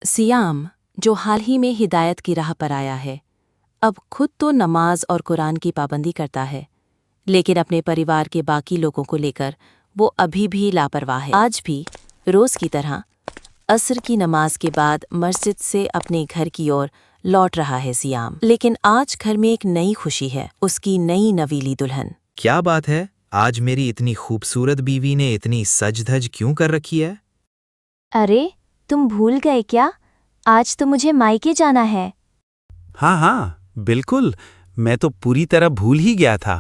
SIAM, जो हाल ही में हिदायत की राह पर आया है, अब खुद तो नमाज और कुरान की पाबंदी करता है, लेकिन अपने परिवार के बाकी लोगों को लेकर वो अभी भी लापरवाह है। आज भी रोज़ की तरह असर की नमाज के बाद मस्जिद से अपने घर की ओर लौट रहा है सियाम। लेकिन आज घर में एक नई खुशी है, उसकी नई नवीली दुल्हन। क्या बात है, आज मेरी इतनी खूबसूरत बीवी ने इतनी सज-धज क्यों कर रखी है? अरे, तुम भूल गए क्या? आज तो मुझे मायके जाना है। हाँ, बिल्कुल। मैं तो पूरी तरह भूल ही गया था।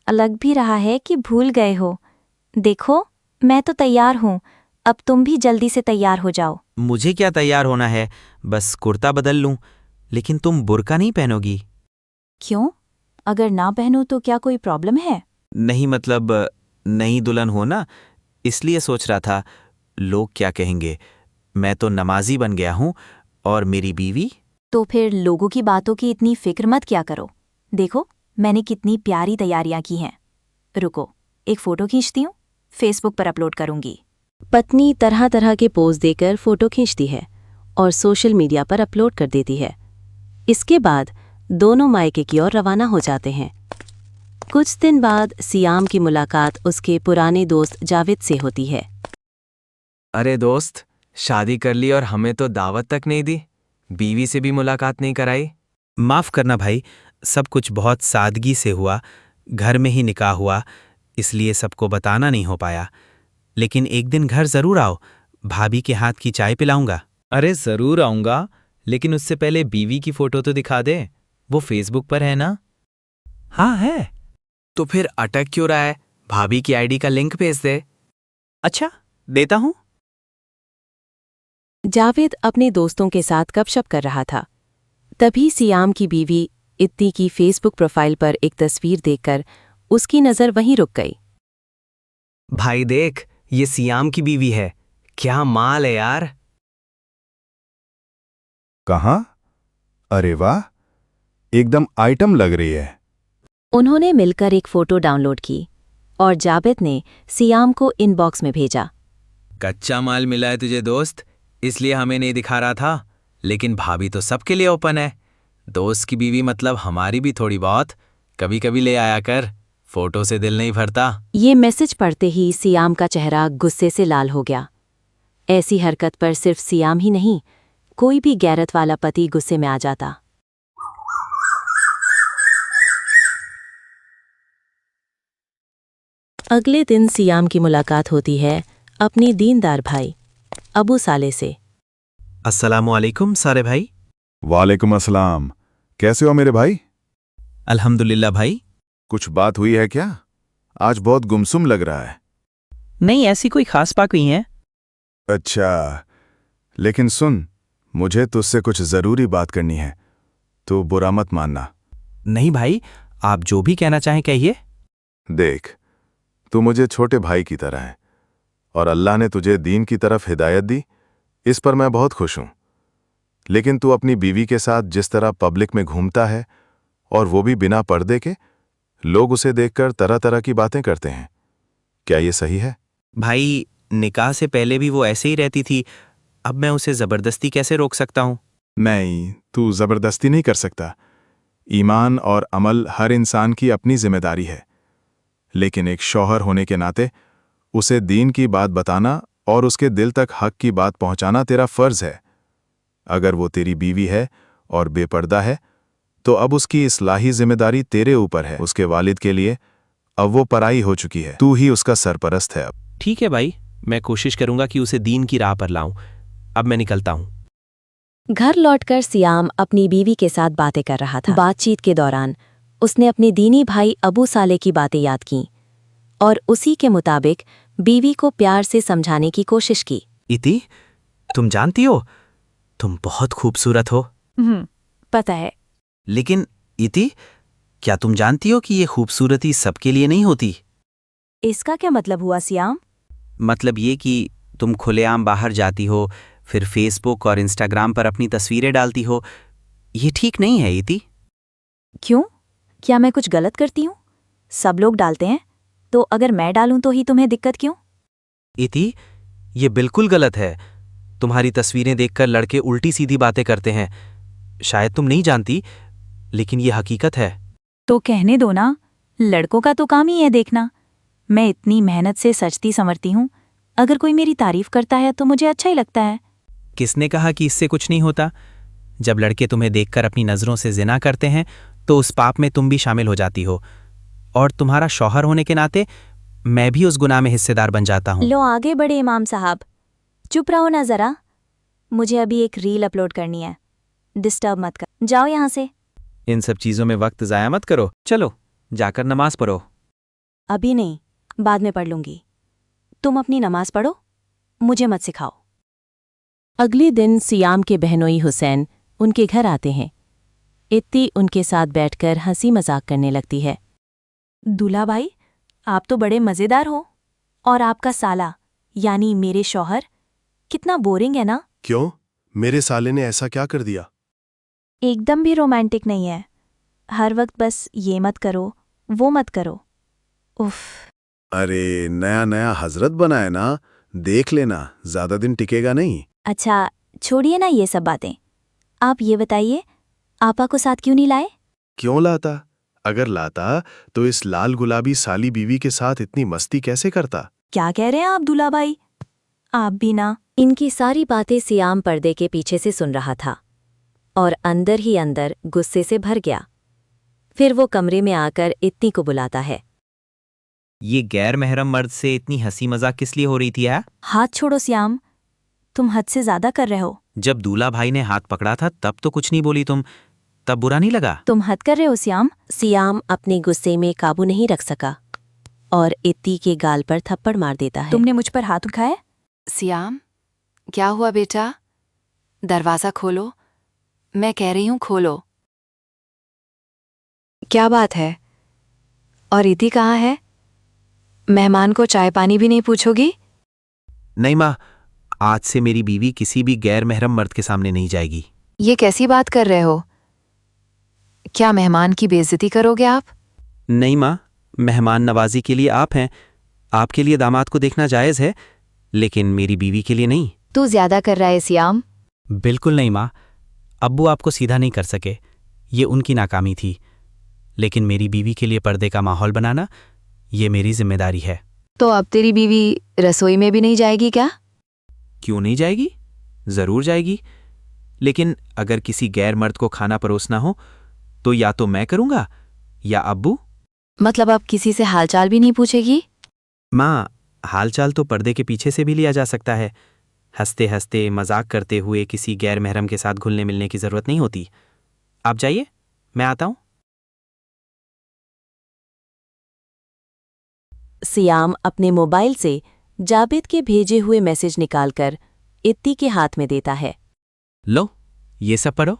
लग भी रहा है कि भूल गए हो। देखो, मैं तो तैयार हूँ। अब तुम भी जल्दी से तैयार हो जाओ। मुझे क्या तैयार होना है, बस कुर्ता बदल लूं। लेकिन तुम बुर्का नहीं पहनोगी? क्यों? अगर ना पहनूं तो क्या कोई प्रॉब्लम है? नहीं, मतलब नई दुल्हन हो ना, इसलिए सोच रहा था लोग क्या कहेंगे। मैं तो नमाजी बन गया हूं और मेरी बीवी। तो फिर लोगों की बातों की इतनी फिक्र मत क्या करो। देखो, मैंने कितनी प्यारी तैयारियां की हैं। रुको, एक फ़ोटो खींचती हूँ, फेसबुक पर अपलोड करूंगी। पत्नी तरह तरह के पोज देकर फोटो खींचती है और सोशल मीडिया पर अपलोड कर देती है। इसके बाद दोनों मायके की ओर रवाना हो जाते हैं। कुछ दिन बाद सियाम की मुलाकात उसके पुराने दोस्त जावेद से होती है। अरे दोस्त, शादी कर ली और हमें तो दावत तक नहीं दी, बीवी से भी मुलाकात नहीं कराई। माफ़ करना भाई, सब कुछ बहुत सादगी से हुआ, घर में ही निकाह हुआ, इसलिए सबको बताना नहीं हो पाया। लेकिन एक दिन घर ज़रूर आओ, भाभी के हाथ की चाय पिलाऊंगा। अरे ज़रूर आऊँगा, लेकिन उससे पहले बीवी की फ़ोटो तो दिखा दे। वो फेसबुक पर है ना? हाँ है। तो फिर अटक क्यों रहा है? भाभी की आईडी का लिंक भेज दे। अच्छा, देता हूँ। जावेद अपने दोस्तों के साथ गपशप कर रहा था। तभी सियाम की बीवी इत्ती की फेसबुक प्रोफाइल पर एक तस्वीर देखकर उसकी नज़र वहीं रुक गई। भाई देख, ये सियाम की बीवी है। क्या माल है यार। कहाँ? अरे वाह, एकदम आइटम लग रही है। उन्होंने मिलकर एक फ़ोटो डाउनलोड की और जावेद ने सियाम को इनबॉक्स में भेजा। कच्चा माल मिला है तुझे दोस्त, इसलिए हमें नहीं दिखा रहा था। लेकिन भाभी तो सबके लिए ओपन है। दोस्त की बीवी मतलब हमारी भी थोड़ी बहुत। कभी कभी ले आया कर, फोटो से दिल नहीं भरता। ये मैसेज पढ़ते ही सियाम का चेहरा गुस्से से लाल हो गया। ऐसी हरकत पर सिर्फ सियाम ही नहीं, कोई भी गैरत वाला पति गुस्से में आ जाता। अगले दिन सियाम की मुलाकात होती है अपनी दीनदार भाई अबू साले से। अस्सलामुअलैकुम सारे भाई। वालेकुम अस्सलाम। कैसे हो मेरे भाई? अल्हम्दुलिल्लाह भाई। कुछ बात हुई है क्या? आज बहुत गुमसुम लग रहा है। नहीं, ऐसी कोई खास बात नहीं है। अच्छा, लेकिन सुन, मुझे तुझसे कुछ ज़रूरी बात करनी है, तो बुरा मत मानना। नहीं भाई, आप जो भी कहना चाहें कहिए। देख, तू मुझे छोटे भाई की तरह है और अल्लाह ने तुझे दीन की तरफ हिदायत दी, इस पर मैं बहुत खुश हूं। लेकिन तू अपनी बीवी के साथ जिस तरह पब्लिक में घूमता है, और वो भी बिना पर्दे के, लोग उसे देखकर तरह तरह की बातें करते हैं। क्या ये सही है? भाई, निकाह से पहले भी वो ऐसे ही रहती थी, अब मैं उसे ज़बरदस्ती कैसे रोक सकता हूँ? नहीं, तू ज़बरदस्ती नहीं कर सकता। ईमान और अमल हर इंसान की अपनी जिम्मेदारी है, लेकिन एक शौहर होने के नाते उसे दीन की बात बताना और उसके दिल तक हक की बात पहुंचाना तेरा फर्ज है। अगर वो तेरी बीवी है और बेपर्दा है, तो अब उसकी इस्लाही जिम्मेदारी तेरे ऊपर है। उसके वालिद के लिए अब वो पराई हो चुकी है, तू ही उसका सरपरस्त है अब। ठीक है भाई, मैं कोशिश करूंगा कि उसे दीन की राह पर लाऊं। अब मैं निकलता हूं। घर लौटकर सियाम अपनी बीवी के साथ बातें कर रहा था। बातचीत के दौरान उसने अपने दीनी भाई अबू साले की बातें याद कीं और उसी के मुताबिक बीवी को प्यार से समझाने की कोशिश की। इति, तुम जानती हो, तुम बहुत खूबसूरत हो। पता है। लेकिन इति, क्या तुम जानती हो कि ये खूबसूरती सबके लिए नहीं होती? इसका क्या मतलब हुआ सियाम? मतलब ये कि तुम खुलेआम बाहर जाती हो, फिर फेसबुक और इंस्टाग्राम पर अपनी तस्वीरें डालती हो, ये ठीक नहीं है इति। क्यों? क्या मैं कुछ गलत करती हूँ? सब लोग डालते हैं, तो अगर मैं डालूं तो ही तुम्हें दिक्कत क्यों? इति, ये बिल्कुल गलत है। तुम्हारी तस्वीरें देखकर लड़के उल्टी सीधी बातें करते हैं। शायद तुम नहीं जानती, लेकिन ये हकीकत है। तो कहने दो ना, लड़कों का तो काम ही है देखना। मैं इतनी मेहनत से सजती संवरती हूँ, अगर कोई मेरी तारीफ करता है तो मुझे अच्छा ही लगता है। किसने कहा कि इससे कुछ नहीं होता? जब लड़के तुम्हें देखकर अपनी नज़रों से जिना करते हैं तो उस पाप में तुम भी शामिल हो जाती हो, और तुम्हारा शौहर होने के नाते मैं भी उस गुनाह में हिस्सेदार बन जाता हूँ। लो आगे बढ़े इमाम साहब, चुप रहो ना ज़रा। मुझे अभी एक रील अपलोड करनी है, डिस्टर्ब मत कर, जाओ यहाँ से। इन सब चीज़ों में वक्त ज़ाया मत करो, चलो जाकर नमाज पढ़ो। अभी नहीं, बाद में पढ़ लूंगी। तुम अपनी नमाज पढ़ो, मुझे मत सिखाओ। अगले दिन सियाम के बहनोई हुसैन उनके घर आते हैं। इत्ती उनके साथ बैठकर हंसी मजाक करने लगती है। दूल्हा भाई, आप तो बड़े मज़ेदार हो, और आपका साला यानी मेरे शौहर कितना बोरिंग है ना। क्यों? मेरे साले ने ऐसा क्या कर दिया? एकदम भी रोमांटिक नहीं है, हर वक्त बस ये मत करो वो मत करो। उफ। अरे नया नया हजरत बना है ना, देख लेना, ज्यादा दिन टिकेगा नहीं। अच्छा छोड़िए ना ये सब बातें, आप ये बताइए आपा को साथ क्यों नहीं लाए? क्यों लाता? अगर लाता तो इस लाल गुलाबी साली बीवी के साथ इतनी मस्ती कैसे करता? क्या कह रहे हैं आप दूल्हा भाई? आप भी ना। इनकी सारी बातें सियाम पर्दे के पीछे से सुन रहा था और अंदर ही अंदर गुस्से से भर गया। फिर वो कमरे में आकर इत्ती को बुलाता है। ये गैर महरम मर्द से इतनी हंसी मजाक किस लिए हो रही थी यार? हाथ छोड़ो श्याम, तुम हद से ज्यादा कर रहे हो। जब दूल्हा भाई ने हाथ पकड़ा था तब तो कुछ नहीं बोली तुम, तब बुरा नहीं लगा? तुम हद कर रहे हो श्याम। सियाम अपने गुस्से में काबू नहीं रख सका और इत्ती के गाल पर थप्पड़ मार देता है। तुमने मुझ पर हाथ उठाया? सियाम, क्या हुआ बेटा? दरवाज़ा खोलो, मैं कह रही हूँ खोलो। क्या बात है? और इति कहाँ है? मेहमान को चाय पानी भी नहीं पूछोगी? नहीं माँ, आज से मेरी बीवी किसी भी गैर महरम मर्द के सामने नहीं जाएगी। ये कैसी बात कर रहे हो? क्या मेहमान की बेइज्जती करोगे आप? नहीं माँ, मेहमान नवाजी के लिए आप हैं, आपके लिए दामाद को देखना जायज़ है, लेकिन मेरी बीवी के लिए नहीं। तू ज्यादा कर रहा है सियाम। बिल्कुल नहीं माँ, अब्बू आपको सीधा नहीं कर सके, ये उनकी नाकामी थी, लेकिन मेरी बीवी के लिए पर्दे का माहौल बनाना ये मेरी जिम्मेदारी है। तो अब तेरी बीवी रसोई में भी नहीं जाएगी क्या? क्यों नहीं जाएगी? ज़रूर जाएगी, लेकिन अगर किसी गैर मर्द को खाना परोसना हो तो या तो मैं करूँगा या अब्बू। मतलब अब किसी से हालचाल भी नहीं पूछेगी? माँ, हालचाल तो पर्दे के पीछे से भी लिया जा सकता है। हंसते हंसते मजाक करते हुए किसी गैर महरम के साथ घुलने मिलने की ज़रूरत नहीं होती। आप जाइए, मैं आता हूँ। सियाम अपने मोबाइल से जाबिद के भेजे हुए मैसेज निकालकर इत्ती के हाथ में देता है। लो, ये सब पढ़ो।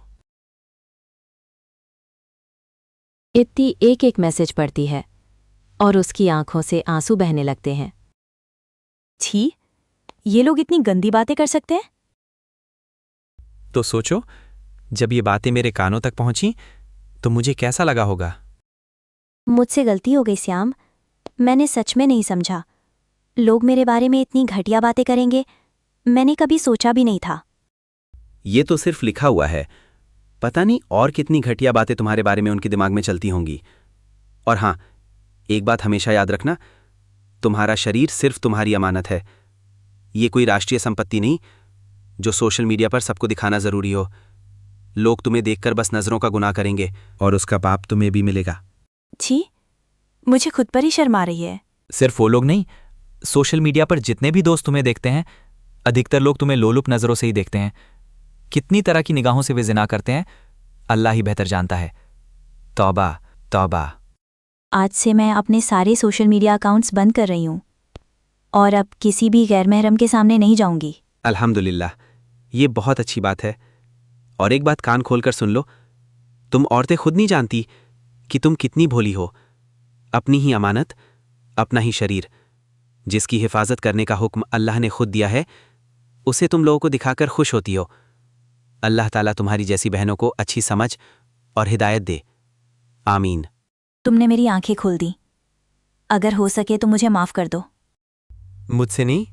इत्ती एक एक मैसेज पढ़ती है और उसकी आंखों से आंसू बहने लगते हैं। छी, ये लोग इतनी गंदी बातें कर सकते हैं? तो सोचो, जब ये बातें मेरे कानों तक पहुंची तो मुझे कैसा लगा होगा? मुझसे गलती हो गई श्याम, मैंने सच में नहीं समझा। लोग मेरे बारे में इतनी घटिया बातें करेंगे, मैंने कभी सोचा भी नहीं था। ये तो सिर्फ लिखा हुआ है, पता नहीं और कितनी घटिया बातें तुम्हारे बारे में उनके दिमाग में चलती होंगी। और हाँ, एक बात हमेशा याद रखना, तुम्हारा शरीर सिर्फ तुम्हारी अमानत है। ये कोई राष्ट्रीय संपत्ति नहीं जो सोशल मीडिया पर सबको दिखाना जरूरी हो। लोग तुम्हें देखकर बस नजरों का गुनाह करेंगे और उसका पाप तुम्हें भी मिलेगा। छी, मुझे खुद पर ही शर्म आ रही है। सिर्फ वो लोग नहीं, सोशल मीडिया पर जितने भी दोस्त तुम्हें देखते हैं, अधिकतर लोग तुम्हें लोलुप नजरों से ही देखते हैं। कितनी तरह की निगाहों से वे जिना करते हैं, अल्लाह ही बेहतर जानता है। तौबा तौबा। आज से मैं अपने सारे सोशल मीडिया अकाउंट्स बंद कर रही हूँ और अब किसी भी गैर महरम के सामने नहीं जाऊंगी। अल्हम्दुलिल्लाह, ये बहुत अच्छी बात है। और एक बात कान खोलकर सुन लो, तुम औरतें खुद नहीं जानती कि तुम कितनी भोली हो। अपनी ही अमानत, अपना ही शरीर, जिसकी हिफाजत करने का हुक्म अल्लाह ने खुद दिया है, उसे तुम लोगों को दिखाकर खुश होती हो। अल्लाह ताला तुम्हारी जैसी बहनों को अच्छी समझ और हिदायत दे। आमीन। तुमने मेरी आंखें खोल दी, अगर हो सके तो मुझे माफ कर दो। मुझसे नहीं,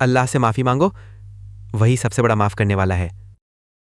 अल्लाह से माफ़ी मांगो। वही सबसे बड़ा माफ़ करने वाला है।